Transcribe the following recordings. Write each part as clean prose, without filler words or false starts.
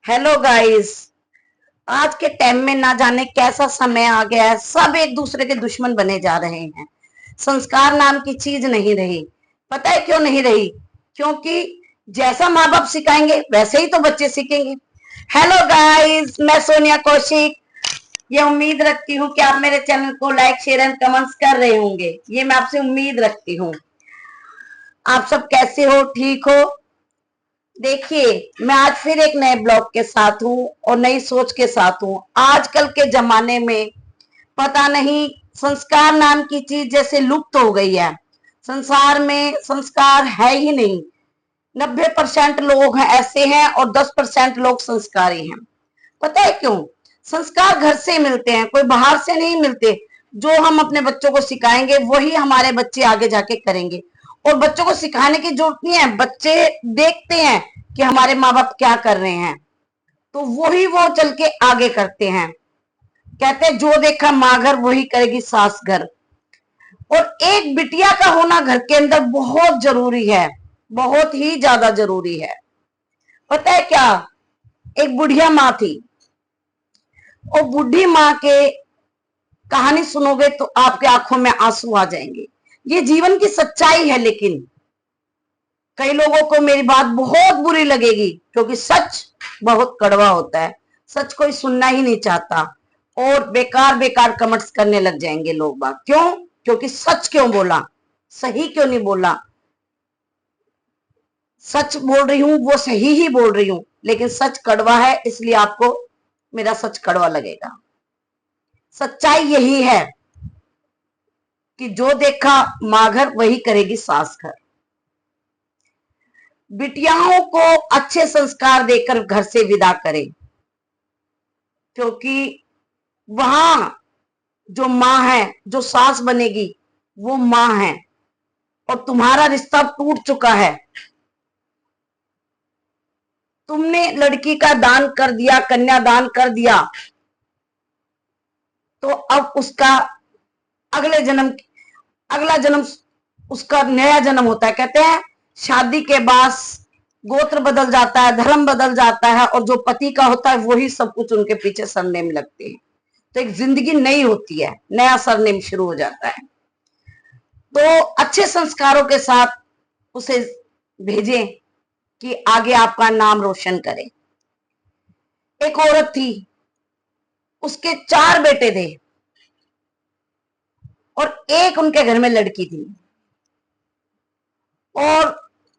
Hello guys. आज के time में ना जाने कैसा समय आ गया है, सब एक दूसरे के दुश्मन बने जा रहे हैं। संस्कार नाम की चीज नहीं रही। पता है क्यों नहीं रही? क्योंकि जैसा माँ बाप सिखाएंगे वैसे ही तो बच्चे सीखेंगे। हेलो गाइस, मैं सोनिया कौशिक। ये उम्मीद रखती हूँ कि आप मेरे चैनल को लाइक शेयर एंड कमेंट्स कर रहे होंगे। ये मैं आपसे उम्मीद रखती हूँ। आप सब कैसे हो? ठीक हो? देखिए, मैं आज फिर एक नए ब्लॉग के साथ हूँ और नई सोच के साथ हूँ। आजकल के जमाने में पता नहीं संस्कार नाम की चीज जैसे लुप्त हो गई है। संसार में संस्कार है ही नहीं। 90% लोग हैं ऐसे हैं और 10% लोग संस्कारी हैं। पता है क्यों? संस्कार घर से मिलते हैं, कोई बाहर से नहीं मिलते। जो हम अपने बच्चों को सिखाएंगे वही हमारे बच्चे आगे जाके करेंगे। और बच्चों को सिखाने की जरूरत नहीं है, बच्चे देखते हैं कि हमारे माँ बाप क्या कर रहे हैं, तो वही वो चल के आगे करते हैं। कहते हैं जो देखा माँ घर वही करेगी सास घर। और एक बिटिया का होना घर के अंदर बहुत जरूरी है, बहुत ही ज्यादा जरूरी है। पता है क्या? एक बुढ़िया माँ थी और बुढ़ी माँ के कहानी सुनोगे तो आपके आंखों में आंसू आ जाएंगे। ये जीवन की सच्चाई है, लेकिन कई लोगों को मेरी बात बहुत बुरी लगेगी क्योंकि सच बहुत कड़वा होता है। सच कोई सुनना ही नहीं चाहता और बेकार बेकार कमेंट्स करने लग जाएंगे लोग बात। क्यों? क्योंकि सच क्यों बोला, सही क्यों नहीं बोला। सच बोल रही हूं, वो सही ही बोल रही हूं, लेकिन सच कड़वा है इसलिए आपको मेरा सच कड़वा लगेगा। सच्चाई यही है कि जो देखा माँ घर वही करेगी सास घर। बिटियाओं को अच्छे संस्कार देकर घर से विदा करें, क्योंकि वहां जो माँ है, जो सास बनेगी वो माँ है और तुम्हारा रिश्ता टूट चुका है। तुमने लड़की का दान कर दिया, कन्यादान कर दिया, तो अब उसका अगले जन्म अगला जन्म उसका नया जन्म होता है। कहते हैं शादी के बाद गोत्र बदल जाता है, धर्म बदल जाता है और जो पति का होता है वही सब कुछ उनके पीछे सरनेम लगते हैं। तो एक जिंदगी नई होती है, नया सरनेम शुरू हो जाता है। तो अच्छे संस्कारों के साथ उसे भेजें कि आगे आपका नाम रोशन करे। एक औरत थी, उसके 4 बेटे थे और एक उनके घर में लड़की थी। और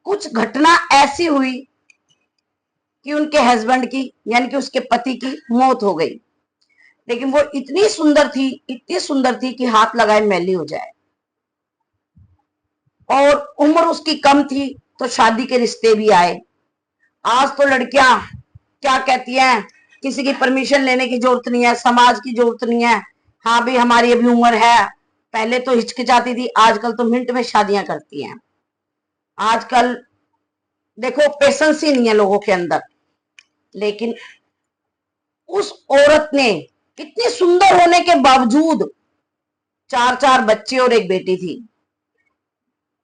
कुछ घटना ऐसी हुई कि उनके हस्बैंड की, यानी कि उसके पति की मौत हो गई। लेकिन वो इतनी सुंदर थी, इतनी सुंदर थी कि हाथ लगाए मैली हो जाए। और उम्र उसकी कम थी तो शादी के रिश्ते भी आए। आज तो लड़कियां क्या कहती हैं, किसी की परमिशन लेने की जरूरत नहीं है, समाज की जरूरत नहीं है। हाँ भाई, हमारी अभी उम्र है। पहले तो हिचकिचाती थी, आजकल तो मिनट में शादियां करती हैं। आजकल देखो, पेशेंस ही नहीं है लोगों के अंदर। लेकिन उस औरत ने इतनी सुंदर होने के बावजूद 4 बच्चे और एक बेटी थी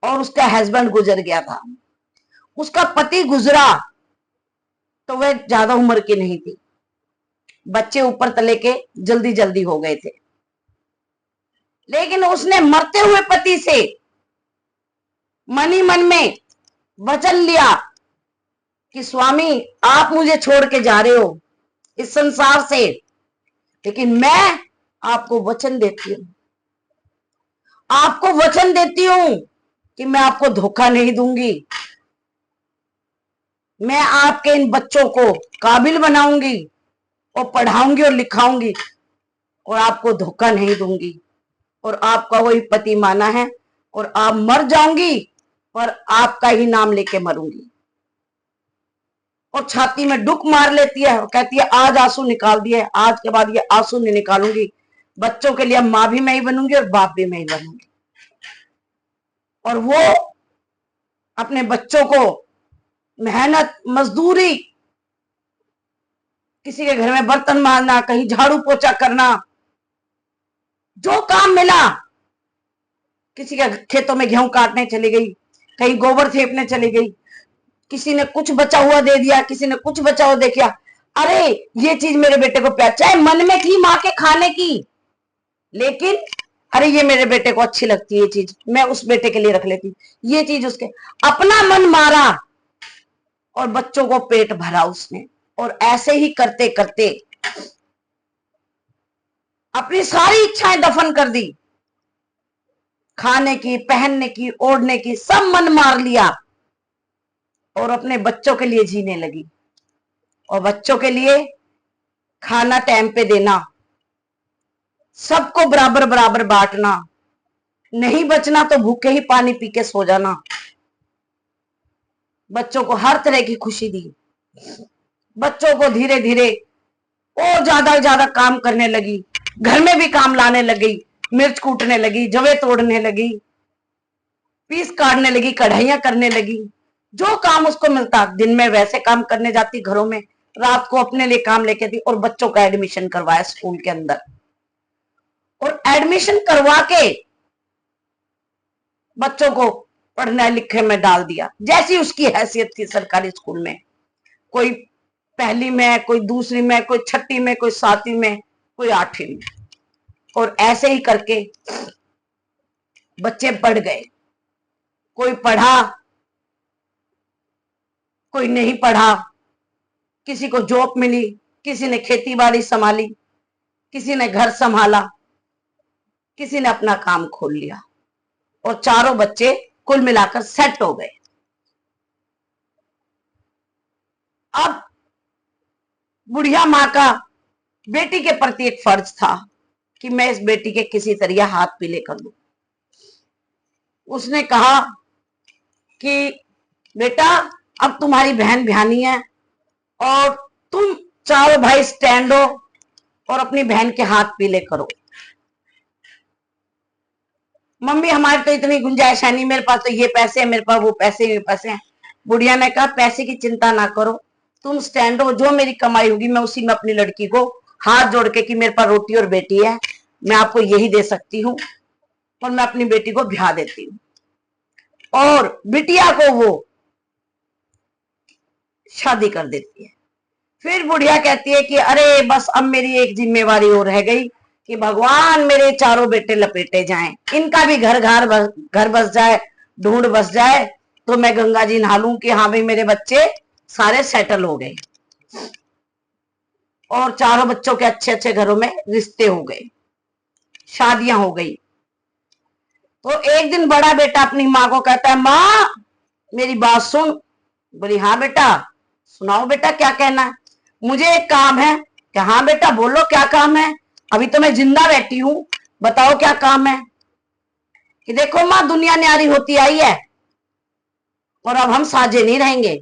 और उसका हस्बैंड गुजर गया था। उसका पति गुजरा तो वह ज्यादा उम्र की नहीं थी, बच्चे ऊपर तले के जल्दी जल्दी हो गए थे। लेकिन उसने मरते हुए पति से मन ही मन में वचन लिया कि स्वामी, आप मुझे छोड़ के जा रहे हो इस संसार से, लेकिन मैं आपको वचन देती हूँ, आपको वचन देती हूं कि मैं आपको धोखा नहीं दूंगी। मैं आपके इन बच्चों को काबिल बनाऊंगी और पढ़ाऊंगी और लिखाऊंगी और आपको धोखा नहीं दूंगी। और आपका वही पति माना है और आप मर जाऊंगी पर आपका ही नाम लेके मरूंगी। और छाती में डुक मार लेती है और कहती है आज आंसू निकाल दिए, आज के बाद ये आंसू नहीं निकालूंगी। बच्चों के लिए माँ भी मैं ही बनूंगी और बाप भी मैं ही बनूंगी। और वो अपने बच्चों को मेहनत मजदूरी, किसी के घर में बर्तन मारना, कहीं झाड़ू पोछा करना, जो काम मिला, किसी के खेतों में गेहूं काटने चली गई, कहीं गोबर फेंकने चली गई, किसी ने कुछ बचा हुआ दे दिया, किसी ने कुछ बचा हुआ दे दिया। अरे ये चीज मेरे बेटे को प्यार, चाहे मन में थी माँ के खाने की, लेकिन अरे ये मेरे बेटे को अच्छी लगती है ये चीज, मैं उस बेटे के लिए रख लेती, ये चीज उसके, अपना मन मारा और बच्चों को पेट भरा उसने। और ऐसे ही करते करते अपनी सारी इच्छाएं दफन कर दी, खाने की, पहनने की, ओढ़ने की, सब मन मार लिया और अपने बच्चों के लिए जीने लगी। और बच्चों के लिए खाना टाइम पे देना, सबको बराबर बराबर बांटना, नहीं बचना तो भूखे ही पानी पी के सो जाना। बच्चों को हर तरह की खुशी दी। बच्चों को धीरे धीरे और ज्यादा काम करने लगी, घर में भी काम लाने लगी, मिर्च कूटने लगी, जवे तोड़ने लगी, पीस काटने लगी, कढ़ाइयां करने लगी, जो काम उसको मिलता दिन में वैसे काम करने जाती घरों में, रात को अपने लिए काम लेके थी। और बच्चों का एडमिशन करवाया स्कूल के अंदर, और एडमिशन करवा के बच्चों को पढ़ने लिखे में डाल दिया, जैसी उसकी हैसियत थी सरकारी स्कूल में। कोई पहली में, कोई दूसरी में, कोई छठी में, कोई सातवीं में, कोई आठवीं में। और ऐसे ही करके बच्चे पढ़ गए, कोई पढ़ा, कोई नहीं पढ़ा, किसी को जॉब मिली, किसी ने खेती बाड़ी संभाली, किसी ने घर संभाला, किसी ने अपना काम खोल लिया, और चारों बच्चे कुल मिलाकर सेट हो गए। अब बुढ़िया माँ का बेटी के प्रति एक फर्ज था कि मैं इस बेटी के किसी तरह हाथ पीले कर दूं। उसने कहा कि बेटा अब तुम्हारी बहन ब्यानी है और तुम चारों भाई स्टैंड हो और अपनी बहन के हाथ पीले करो। मम्मी हमारी तो इतनी गुंजाइश है नहीं, मेरे पास तो ये पैसे है, मेरे पास वो पैसे, ये पैसे हैं। बुढ़िया ने कहा पैसे की चिंता ना करो, तुम स्टैंड हो, जो मेरी कमाई होगी मैं उसी में अपनी लड़की को हाथ जोड़ के कि मेरे पास रोटी और बेटी है, मैं आपको यही दे सकती हूँ, और मैं अपनी बेटी को ब्याह देती हूँ। और बिटिया को वो शादी कर देती है। फिर बुढ़िया कहती है कि अरे बस अब मेरी एक जिम्मेवारी और रह गई कि भगवान मेरे चारों बेटे लपेटे जाएं, इनका भी घर बस जाए, ढूंढ बस जाए, तो मैं गंगा जी नहा लूं कि हाँ भाई मेरे बच्चे सारे सेटल हो गए। और चारों बच्चों के अच्छे अच्छे घरों में रिश्ते हो गए, शादियां हो गई। तो एक दिन बड़ा बेटा अपनी माँ को कहता है, माँ मेरी बात सुन। बोली हाँ बेटा, सुनाओ बेटा क्या कहना है। मुझे एक काम है। क्या हाँ बेटा बोलो क्या काम है, अभी तो मैं जिंदा बैठी हूं, बताओ क्या काम है। कि देखो माँ दुनिया न्यारी होती आई है और अब हम साझे नहीं रहेंगे,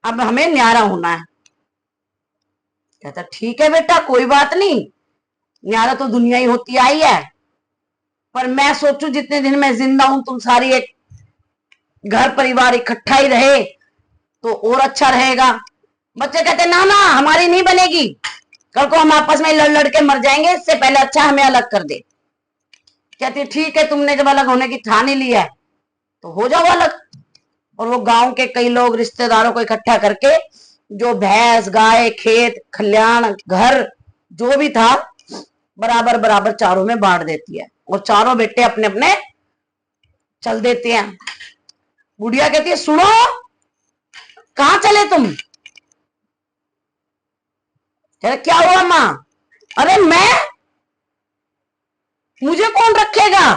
अब हमें न्यारा होना है। कहता ठीक है बेटा कोई बात नहीं, न्यारा तो दुनिया ही होती आई है, पर मैं सोचू जितने दिन मैं जिंदा हूं तुम सारी एक घर परिवार इकट्ठा ही रहे तो और अच्छा रहेगा। बच्चे कहते ना ना हमारी नहीं बनेगी, कल को हम आपस में लड़ लड़ के मर जाएंगे, इससे पहले अच्छा हमें अलग कर दे। कहती ठीक है, तुमने जब अलग होने की ठानी ली है तो हो जाओ अलग। और वो गांव के कई लोग रिश्तेदारों को इकट्ठा करके जो भैंस गाय खेत खलियान घर जो भी था बराबर बराबर चारों में बांट देती है, और चारों बेटे अपने अपने चल देते हैं। बुढ़िया कहती है सुनो कहां चले तुम। क्या हुआ माँ। अरे मैं, मुझे कौन रखेगा।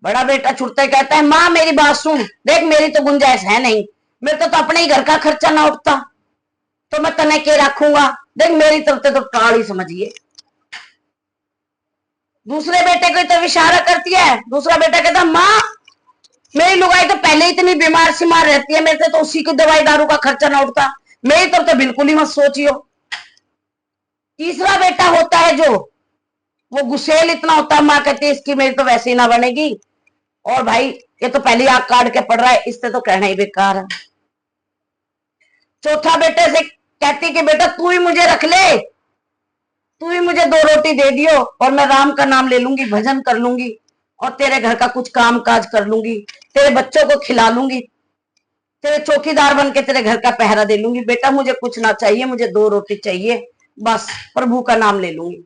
बड़ा बेटा छुटता कहता है माँ मेरी बात सुन, देख मेरी तो गुंजाइश है नहीं, मेरे तो अपने ही घर का खर्चा ना उठता, तो मैं तने के रखूंगा, देख मेरी तरफ तो टाल ही समझिए। दूसरे बेटे को तो इशारा करती है, दूसरा बेटा कहता माँ मेरी लुगाई तो पहले इतनी बीमार सिमार रहती है, मेरे से तो उसी को दवाई दारू का खर्चा ना उठता, मेरी तरफ तो बिल्कुल ही मत सोचियो। तीसरा बेटा होता है जो वो गुस्सेल इतना होता है, माँ कहती है इसकी मेरी तो वैसे ही ना बनेगी, और भाई ये तो पहले आग काट के पड़ रहा है, इससे तो कहना ही बेकार है। चौथा बेटे से कहती कि बेटा तू ही मुझे रख ले, तू ही मुझे दो रोटी दे दियो और मैं राम का नाम ले लूंगी, भजन कर लूंगी और तेरे घर का कुछ काम काज कर लूंगी, तेरे बच्चों को खिला लूंगी, तेरे चौकीदार बन के तेरे घर का पहरा दे लूंगी। बेटा मुझे कुछ ना चाहिए, मुझे 2 रोटी चाहिए, बस प्रभु का नाम ले लूंगी।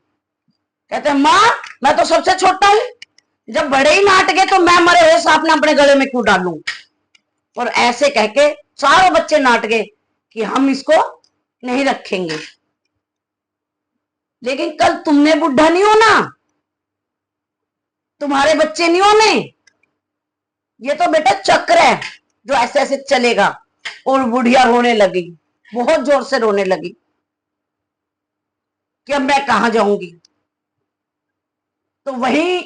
कहते हैं माँ मैं तो सबसे छोटा हूं, जब बड़े ही नाट गए तो मैं मरे हुए सांप ने अपने गले में क्यों डालूं। और ऐसे कह के चारों बच्चे नाट गए कि हम इसको नहीं रखेंगे। लेकिन कल तुमने बुढ़ा नहीं होना, तुम्हारे बच्चे नहीं होने। ये तो बेटा चक्र है जो ऐसे ऐसे चलेगा। और बुढ़िया रोने लगी, बहुत जोर से रोने लगी कि अब मैं कहां जाऊंगी। तो वही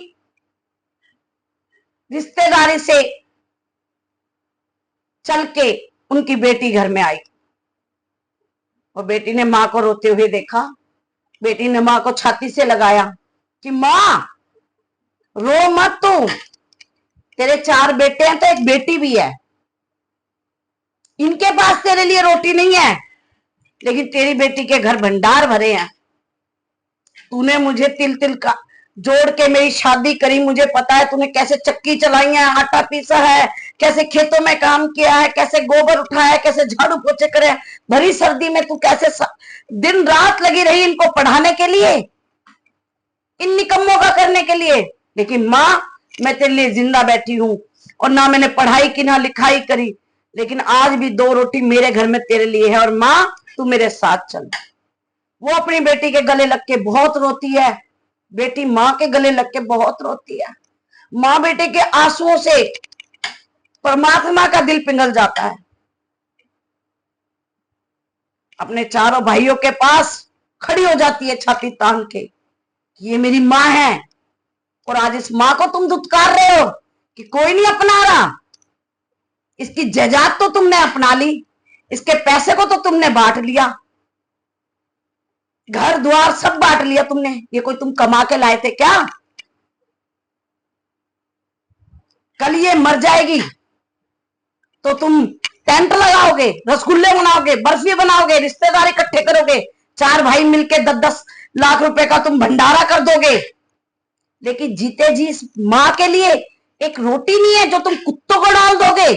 रिश्तेदारी से चल के उनकी बेटी घर में आई और बेटी ने मां को रोते हुए देखा। बेटी ने मां को छाती से लगाया कि मां रो मत, तू तेरे 4 बेटे हैं तो एक बेटी भी है, इनके पास तेरे लिए रोटी नहीं है, लेकिन तेरी बेटी के घर भंडार भरे हैं। तूने मुझे तिल तिल का जोड़ के मेरी शादी करी, मुझे पता है तूने कैसे चक्की चलाई है, आटा पीसा है, कैसे खेतों में काम किया है, कैसे गोबर उठाया है, कैसे झाड़ू पोछे करे, भरी सर्दी में तू कैसे दिन रात लगी रही इनको पढ़ाने के लिए, इन निकम्मों का करने के लिए। लेकिन माँ मैं तेरे लिए जिंदा बैठी हूं, और ना मैंने पढ़ाई की ना लिखाई करी, लेकिन आज भी 2 रोटी मेरे घर में तेरे लिए है, और माँ तू मेरे साथ चल। वो अपनी बेटी के गले लग के बहुत रोती है, बेटी माँ के गले लग के बहुत रोती है। माँ बेटे के आंसुओं से परमात्मा का दिल पिघल जाता है। अपने चारों भाइयों के पास खड़ी हो जाती है छाती तान के, ये मेरी माँ है, और आज इस माँ को तुम धुतकार रहे हो कि कोई नहीं अपना रहा। इसकी जायदाद तो तुमने अपना ली, इसके पैसे को तो तुमने बांट लिया, घर द्वार सब बांट लिया तुमने, ये कोई तुम कमा के लाए थे क्या। कल ये मर जाएगी तो तुम टेंट लगाओगे, रसगुल्ले बनाओगे, बर्फी बनाओगे, रिश्तेदार इकट्ठे करोगे, 4 भाई मिलके 10-10 लाख रुपए का तुम भंडारा कर दोगे। लेकिन जीते जी इस माँ के लिए एक रोटी नहीं है जो तुम कुत्तों को डाल दोगे।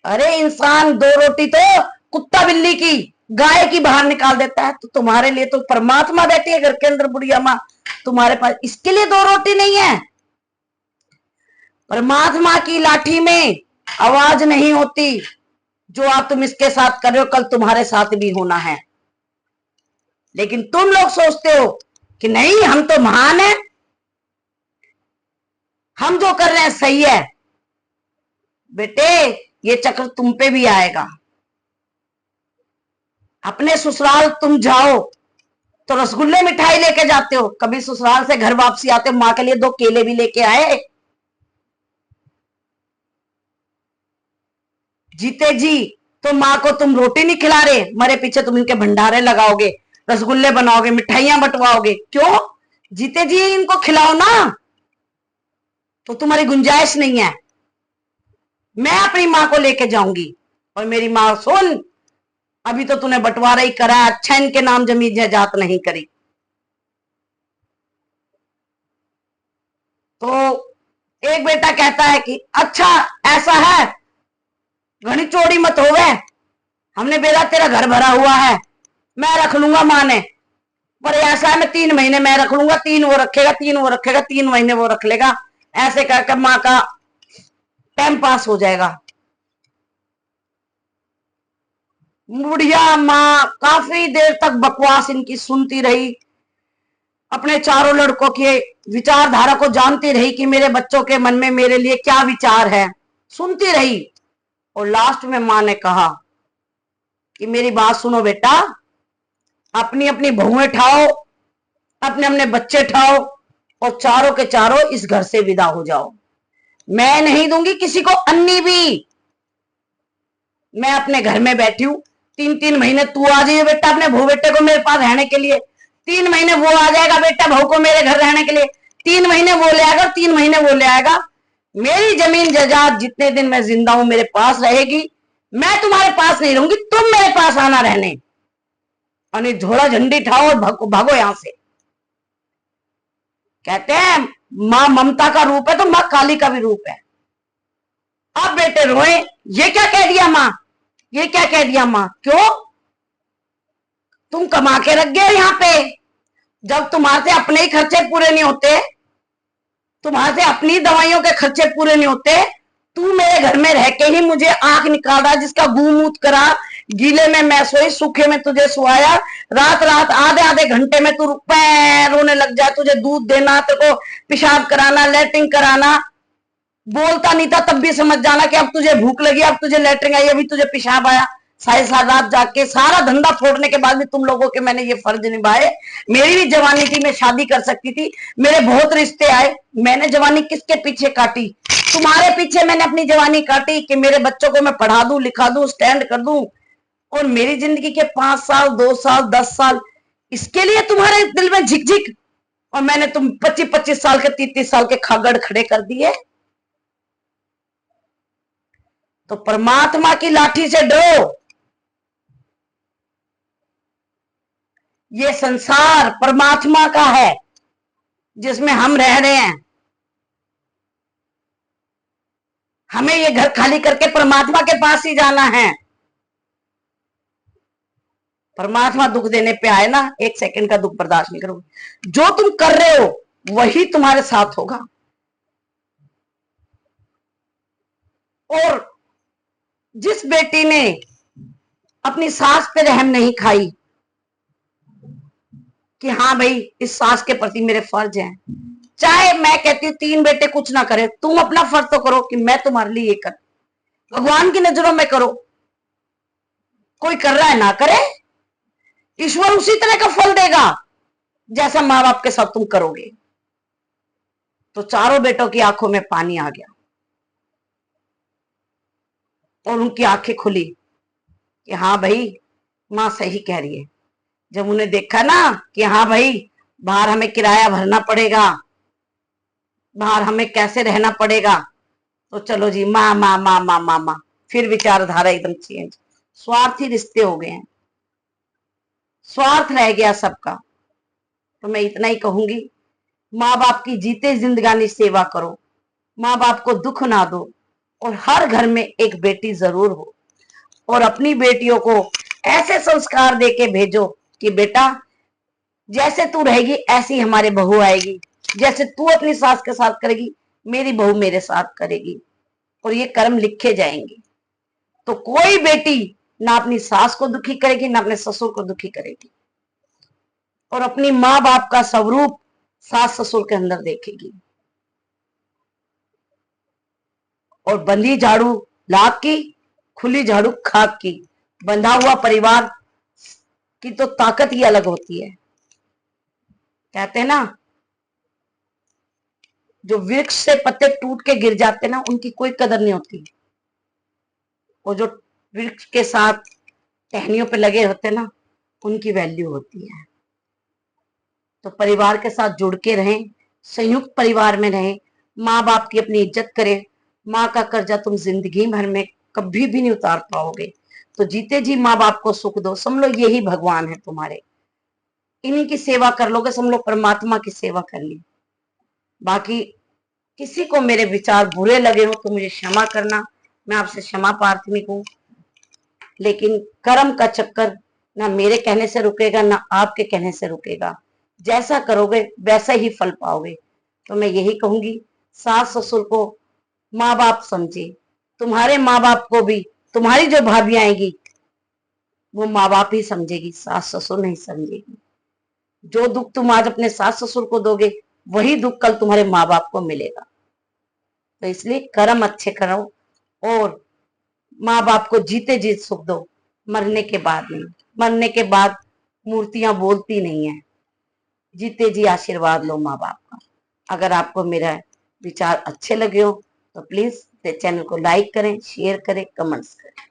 अरे इंसान 2 रोटी तो कुत्ता बिल्ली की गाय की बाहर निकाल देता है, तो तुम्हारे लिए तो परमात्मा बैठी है घर के अंदर बुढ़िया माँ, तुम्हारे पास इसके लिए 2 रोटी नहीं है। परमात्मा की लाठी में आवाज नहीं होती, जो आप तुम इसके साथ कर रहे हो कल तुम्हारे साथ भी होना है। लेकिन तुम लोग सोचते हो कि नहीं हम तो महान हैं, हम जो कर रहे हैं सही है। बेटे ये चक्र तुम पे भी आएगा। अपने ससुराल तुम जाओ तो रसगुल्ले मिठाई लेके जाते हो, कभी ससुराल से घर वापसी आते हो माँ के लिए 2 केले भी लेके आए। जीते जी तो माँ को तुम रोटी नहीं खिला रहे, मरे पीछे तुम इनके भंडारे लगाओगे, रसगुल्ले बनाओगे, मिठाइयां बंटवाओगे। क्यों? जीते जी इनको खिलाओ ना, तो तुम्हारी गुंजाइश नहीं है। मैं अपनी माँ को लेके जाऊंगी, और मेरी माँ सुन अभी तो तूने बंटवारा ही करा, अच्छा इनके नाम जमीन जायदाद नहीं करी। तो एक बेटा कहता है कि अच्छा ऐसा है, घनी चोरी मत हो गए, हमने बेरा तेरा घर भरा हुआ है, मैं रख लूंगा माँ ने, पर ऐसा है मैं 3 महीने मैं रख लूंगा, 3 वो रखेगा, 3 वो रखेगा, 3 महीने वो रख लेगा, ऐसे करके माँ का टाइम पास हो जाएगा। बुढ़िया माँ काफी देर तक बकवास इनकी सुनती रही, अपने चारों लड़कों के विचारधारा को जानती रही कि मेरे बच्चों के मन में मेरे लिए क्या विचार है, सुनती रही। और लास्ट में माँ ने कहा कि मेरी बात सुनो बेटा, अपनी अपनी बहुएं ठाओ, अपने अपने बच्चे ठाओ, और चारों के चारों इस घर से विदा हो जाओ। मैं नहीं दूंगी किसी को अन्नी भी। मैं अपने घर में बैठी हूं, 3-3 महीने तू आ जाइए बेटा अपने बहू बेटे को मेरे पास रहने के लिए, 3 महीने वो आ जाएगा बेटा बहू को मेरे घर रहने के लिए, 3 महीने वो ले आएगा, 3 महीने वो ले आएगा। मेरी जमीन जायदाद जितने दिन मैं जिंदा हूं मेरे पास रहेगी, मैं तुम्हारे पास नहीं रहूंगी, तुम मेरे पास आना रहने, और झोला झंडी ठाओ और भागो यहां से। कहते हैं मां ममता का रूप है तो मां काली का भी रूप है। अब बेटे रोए, ये क्या कह दिया माँ, ये क्या कह दिया माँ, क्यों तुम कमा के रख गए यहाँ पे, जब तुम्हारे से अपने ही खर्चे पूरे नहीं होते, तुम्हारे से अपनी दवाइयों के खर्चे पूरे नहीं होते, तू मेरे घर में रह के ही मुझे आंख निकाल रहा, जिसका गूमूत करा, गीले में मैं सोई, सूखे में तुझे सुआया, रात रात आधे आधे घंटे में तू रोने लग जाए, तुझे दूध देना, तेरे को पेशाब कराना, लैट्रिन कराना, बोलता नहीं था तब भी समझ जाना कि अब तुझे भूख लगी, अब तुझे लैट्रिन आई, अभी तुझे पेशाब आया, सारी रात जाके सारा धंधा छोड़ने के बाद भी तुम लोगों के मैंने ये फर्ज निभाए। मेरी भी जवानी थी, मैं शादी कर सकती थी, मेरे बहुत रिश्ते आए, मैंने जवानी किसके पीछे काटी, तुम्हारे पीछे मैंने अपनी जवानी काटी कि मेरे बच्चों को मैं पढ़ा दूं, लिखा दूं, स्टैंड कर दूं, और मेरी जिंदगी के 5 साल, 2 साल, 10 साल इसके लिए तुम्हारे दिल में झिकझिक, और मैंने तुम 25-25 साल के, 30-30 साल के खागड़ खड़े कर दिए। तो परमात्मा की लाठी से डरो। ये संसार परमात्मा का है जिसमें हम रह रहे हैं, हमें ये घर खाली करके परमात्मा के पास ही जाना है। परमात्मा दुख देने पे आए ना, 1 सेकंड का दुख बर्दाश्त नहीं करोगे, जो तुम कर रहे हो वही तुम्हारे साथ होगा। और जिस बेटी ने अपनी सास पे रहम नहीं खाई कि हाँ भाई इस सास के प्रति मेरे फर्ज हैं, चाहे मैं कहती हूँ 3 बेटे कुछ ना करे, तुम अपना फर्ज तो करो कि मैं तुम्हारे लिए ये कर, भगवान की नजरों में करो, कोई कर रहा है ना करे, ईश्वर उसी तरह का फल देगा जैसा माँ बाप के साथ तुम करोगे। तो चारों बेटों की आंखों में पानी आ गया और उनकी आंखें खुली कि हाँ भाई माँ सही कह रही है। जब उन्हें देखा ना कि हाँ भाई बाहर हमें किराया भरना पड़ेगा, बाहर हमें कैसे रहना पड़ेगा, तो चलो जी माँ माँ माँ माँ माँ माँ, फिर विचारधारा एकदम चेंज, स्वार्थी रिश्ते हो गए हैं, स्वार्थ रह गया सबका। तो मैं इतना ही कहूंगी, माँ बाप की जीते जिंदगानी सेवा करो, माँ बाप को दुख ना दो, और हर घर में एक बेटी जरूर हो, और अपनी बेटियों को ऐसे संस्कार देके भेजो कि बेटा जैसे तू रहेगी ऐसी हमारे बहू आएगी, जैसे तू अपनी सास के साथ करेगी मेरी बहू मेरे साथ करेगी, और ये कर्म लिखे जाएंगे। तो कोई बेटी ना अपनी सास को दुखी करेगी ना अपने ससुर को दुखी करेगी, और अपनी माँ बाप का स्वरूप सास ससुर के अंदर देखेगी। और बंधी झाड़ू लाख की, खुली झाड़ू खाक की, बंधा हुआ परिवार की तो ताकत ही अलग होती है। कहते हैं ना, जो वृक्ष से पत्ते टूट के गिर जाते ना उनकी कोई कदर नहीं होती, और जो वृक्ष के साथ टहनियों पे लगे होते ना उनकी वैल्यू होती है। तो परिवार के साथ जुड़ के रहें, संयुक्त परिवार में रहें, माँ बाप की अपनी इज्जत करें। माँ का कर्जा तुम जिंदगी भर में कभी भी नहीं उतार पाओगे, तो जीते जी माँ बाप को सुख दो, समझ लो यही भगवान है तुम्हारे, इन्हीं की सेवा कर लोगे, समझ लो परमात्मा की सेवा कर ली। बाकी किसी को मेरे विचार बुरे लगे हो तो मुझे क्षमा करना, मैं आपसे क्षमा प्रार्थी हूँ। लेकिन कर्म का चक्कर ना मेरे कहने से रुकेगा ना आपके कहने से रुकेगा, जैसा करोगे वैसा ही फल पाओगे। तो मैं यही कहूंगी, सास ससुर को माँ बाप समझे, तुम्हारे माँ बाप को भी तुम्हारी जो भाभी आएगी वो माँ बाप ही समझेगी, सास ससुर नहीं समझेगी। जो दुख तुम आज अपने सास ससुर को दोगे वही दुख कल तुम्हारे माँ बाप को मिलेगा। तो इसलिए कर्म अच्छे करो, और माँ बाप को जीते जी सुख दो, मरने के बाद नहीं। मरने के बाद मूर्तियां बोलती नहीं है, जीते जी आशीर्वाद लो माँ बाप का। अगर आपको मेरा विचार अच्छे लगे हो तो प्लीज चैनल को लाइक करें, शेयर करें, कमेंट्स करें।